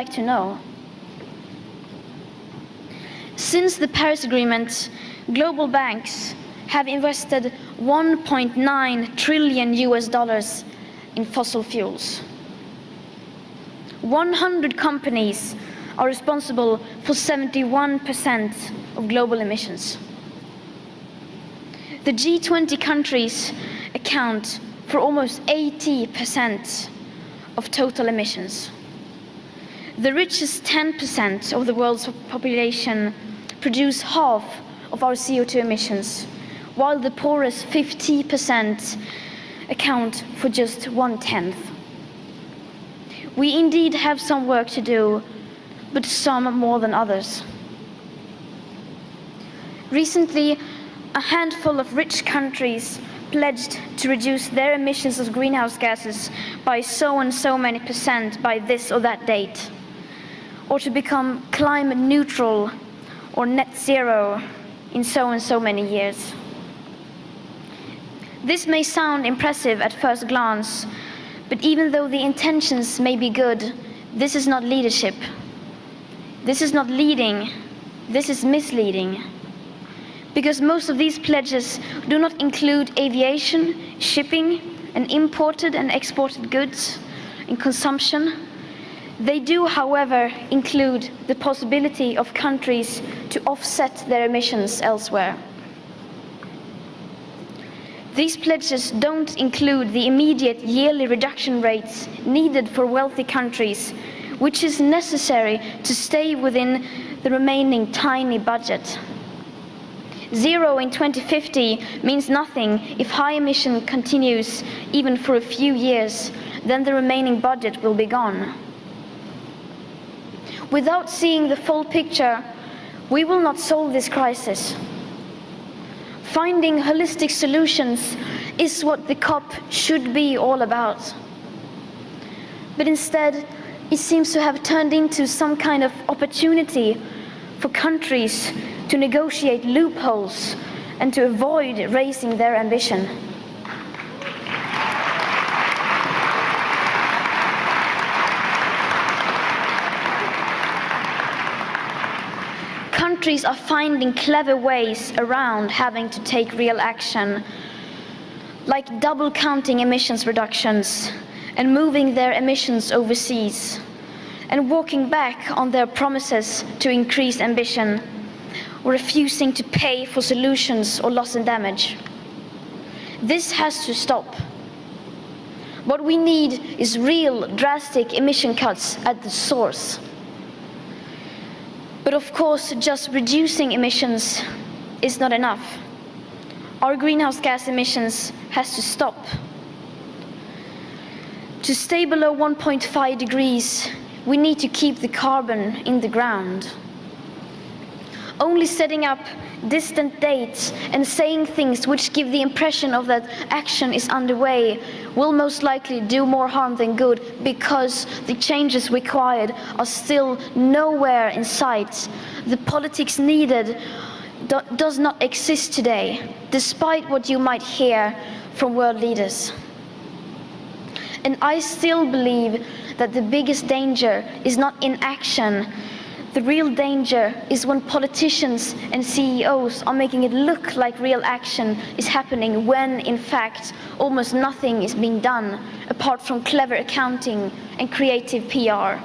like to know. Since the Paris Agreement, global banks have invested $1.9 trillion in fossil fuels. 100 companies are responsible for 71% of global emissions. The G20 countries account for almost 80% of total emissions. The richest 10% of the world's population produce half of our CO2 emissions, while the poorest 50% account for just 1/10. We indeed have some work to do, but some more than others. Recently, a handful of rich countries pledged to reduce their emissions of greenhouse gases by so and so many percent by this or that date, or to become climate neutral or net zero in so and so many years. This may sound impressive at first glance, but even though the intentions may be good, this is not leadership. This is not leading, this is misleading. Because most of these pledges do not include aviation, shipping, and imported and exported goods in consumption. They do, however, include the possibility of countries to offset their emissions elsewhere. These pledges don't include the immediate yearly reduction rates needed for wealthy countries, which is necessary to stay within the remaining tiny budget. Zero in 2050 means nothing if high emission continues even for a few years, then the remaining budget will be gone. Without seeing the full picture, we will not solve this crisis. Finding holistic solutions is what the COP should be all about. But instead, it seems to have turned into some kind of opportunity for countries to negotiate loopholes and to avoid raising their ambition. Countries are finding clever ways around having to take real action, like double counting emissions reductions and moving their emissions overseas, and walking back on their promises to increase ambition, or refusing to pay for solutions or loss and damage. This has to stop. What we need is real, drastic emission cuts at the source. But of course, just reducing emissions is not enough. Our greenhouse gas emissions has to stop. To stay below 1.5 degrees, we need to keep the carbon in the ground. Only setting up distant dates and saying things which give the impression of that action is underway will most likely do more harm than good, because the changes required are still nowhere in sight. The politics needed does not exist today, despite what you might hear from world leaders. And I still believe that the biggest danger is not inaction. The real danger is when politicians and CEOs are making it look like real action is happening when, in fact, almost nothing is being done apart from clever accounting and creative PR.